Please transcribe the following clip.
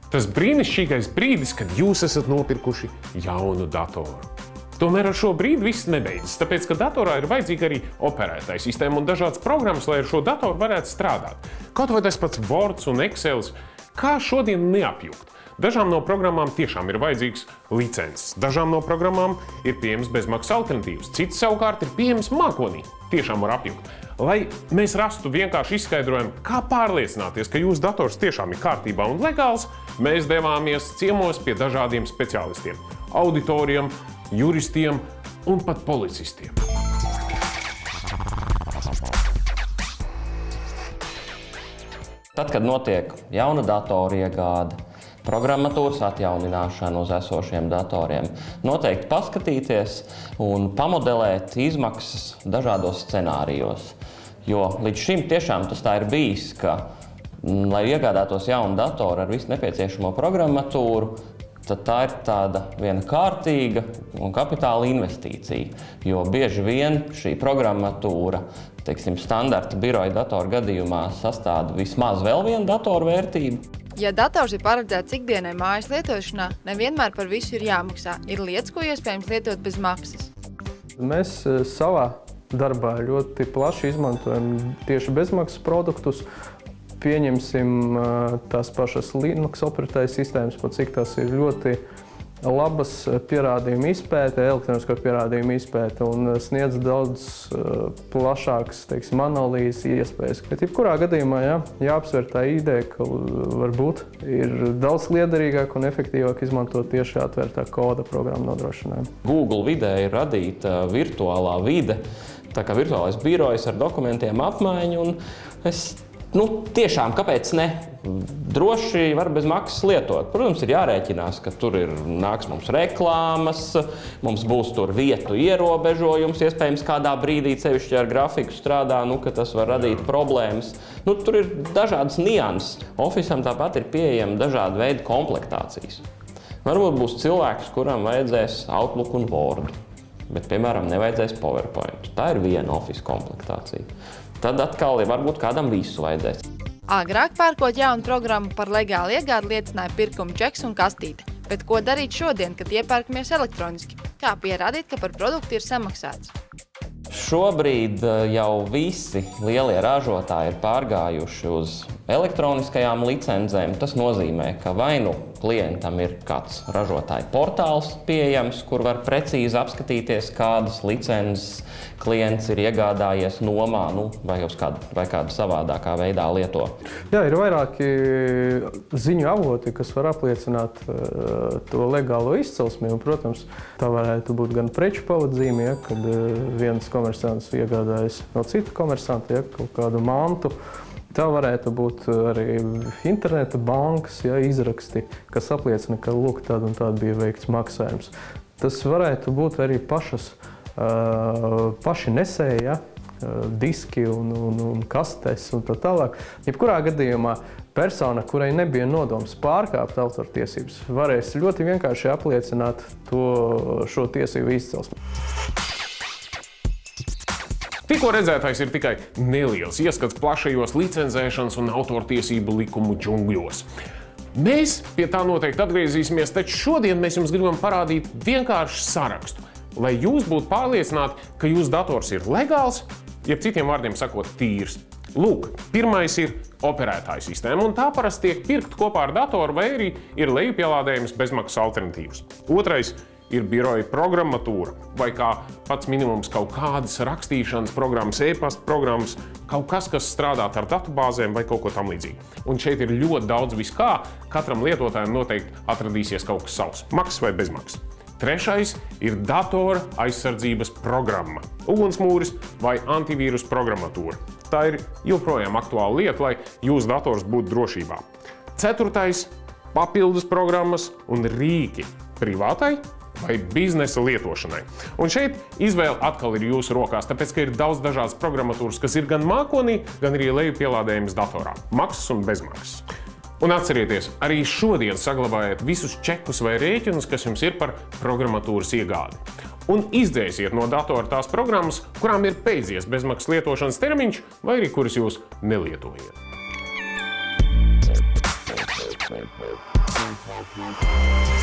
Tas brīnišķīgais brīdis, kad jūs esat nopirkuši jaunu datoru. Tomēr ar šo brīdi viss nebeidzas, tāpēc, ka datorā ir vajadzīga arī operētāja sistēma un dažādas programmas, lai ar šo datoru varētu strādāt. Kaut vai tas pats Words un Excels, kā šodien neapjukt. Dažām no programmām tiešām ir vajadzīgs licences, dažām no programmām ir pieejams bezmaksas alternatīvas, citas savukārt ir pieejams mākonī. Tiešām var apjukt. Lai mēs rastu vienkārši izskaidrojumu, kā pārliecināties, ka jūsu dators tiešām ir kārtībā un legāls, mēs devāmies ciemos pie dažādiem speciālistiem, auditoriem, juristiem un pat policistiem. Tad, kad notiek jauna datora iegāde, programmatūras atjaunināšana uz esošiem datoriem, noteikti paskatīties un pamodelēt izmaksas dažādos scenārijos. Jo līdz šim tiešām tas tā ir bijis, ka, lai iegādātos jaunu datoru ar visu nepieciešamo programmatūru, tad tā ir tāda viena kārtīga un kapitāla investīcija. Jo bieži vien šī programmatūra, teiksim, standarta biroja datoru gadījumā sastāda vismaz vēl vienu datoru vērtību. Ja dators ir paredzēts ikdienai mājas lietošanā, nevienmēr par visu ir jāmaksā. Ir lietas, ko iespējams lietot bez maksas. Mēs savā darbā ļoti plaši izmantojam tieši bezmaksas produktus. Pieņemsim tās pašas Linux operatēju sistēmas, pat cik tās ir ļoti labas pierādījuma izpēte, elektronisko pierādījumu izpēte un sniedz daudz plašākas, teiksim, analīzes iespējas. Bet jebkurā gadījumā jāapsver tā ideja, ka varbūt ir daudz liederīgāk un efektīvāk izmantot tieši atvērtā koda programmu nodrošinājumu. Google vidē ir radīta virtuālā vide, tā kā virtuālais birojs ar dokumentiem apmaiņu, un tiešām, kāpēc ne? Droši var bez maksas lietot. Protams, ir jārēķinās, ka tur nāks mums reklāmas, mums būs tur vietu ierobežojums, iespējams kādā brīdī sevišķi ar grafiku strādā, ka tas var radīt problēmas. Tur ir dažādas nianses. Office'am tāpat ir pieejama dažāda veida komplektācijas. Varbūt būs cilvēks, kuram vajadzēs Outlook un Word, bet, piemēram, nevajadzēs PowerPoint. Tā ir viena Office komplektācija. Tad atkal varbūt kādam visu vajadzēs. Agrāk pērkot jaunu programmu par legālu iegādi liecināja pirkuma čeks un kastīte. Bet ko darīt šodien, kad iepērkamies elektroniski? Kā pierādīt, ka par produktu ir samaksāts? Šobrīd jau visi lielie ražotāji ir pārgājuši uz elektroniskajām licencēm. Tas nozīmē, ka vai nu klientam ir kāds ražotāja portāls pieejams, kur var precīzi apskatīties, kādas licences klients ir iegādājies nomā, vai kādu savādākā veidā lieto. Jā, ir vairāki ziņu avoti, kas var apliecināt to legālo izcelsmi. Un, protams, tā varētu būt gan preču pavadzīme, kad viens komersants iegādājas no cita komersanta, kaut kādu mantu. Tā varētu būt arī interneta bankas izraksti, kas apliecina, ka lūk, tāda un tāda bija veikts maksājums. Tas varētu būt arī paši nesēji, diski un kastes un tā tālāk. Jebkurā gadījumā persona, kurai nebija nodoms pārkāpt autortiesības, varēs ļoti vienkārši apliecināt šo tiesību izcelsmi. Tikko redzētais ir tikai neliels ieskats plašajos licencēšanas un autortiesību likumu džungļos. Mēs pie tā noteikti atgriezīsimies, taču šodien mēs jums gribam parādīt vienkāršu sarakstu, lai jūs būtu pārliecināti, ka jūsu dators ir legāls, jeb citiem vārdiem sakot, tīrs. Lūk, pirmais ir operētāja sistēma, un tā parasti tiek pirkta kopā ar datoru, vai arī ir lejupielādējums bezmaksas alternatīvas. Otrais ir biroja programmatūra, vai kā pats minimums kaut kādas rakstīšanas programmas, e-pasta programmas, kaut kas, kas strādā ar datubāzēm vai kaut ko tam līdzīgi. Un šeit ir ļoti daudz viskā, katram lietotājam noteikti atradīsies kaut kas savs, maksas vai bezmaksas. Trešais ir datora aizsardzības programma, ugunsmūris vai antivīrus programmatūra. Tā ir joprojām aktuāla lieta, lai jūsu dators būtu drošībā. Ceturtais – papildus programmas un rīki privātai vai biznesa lietošanai. Un šeit izvēle atkal ir jūsu rokās, tāpēc, ka ir daudz dažādas programmatūras, kas ir gan mākonī, gan arī lejupielādējums datorā. Maksas un bezmaksas. Un atcerieties, arī šodien saglabājiet visus čekus vai rēķinus, kas jums ir par programmatūras iegādi. Un izdzēsiet no datora tās programmas, kurām ir beidzies bezmaksas lietošanas termiņš, vai arī kuras jūs nelietojat. Paldies!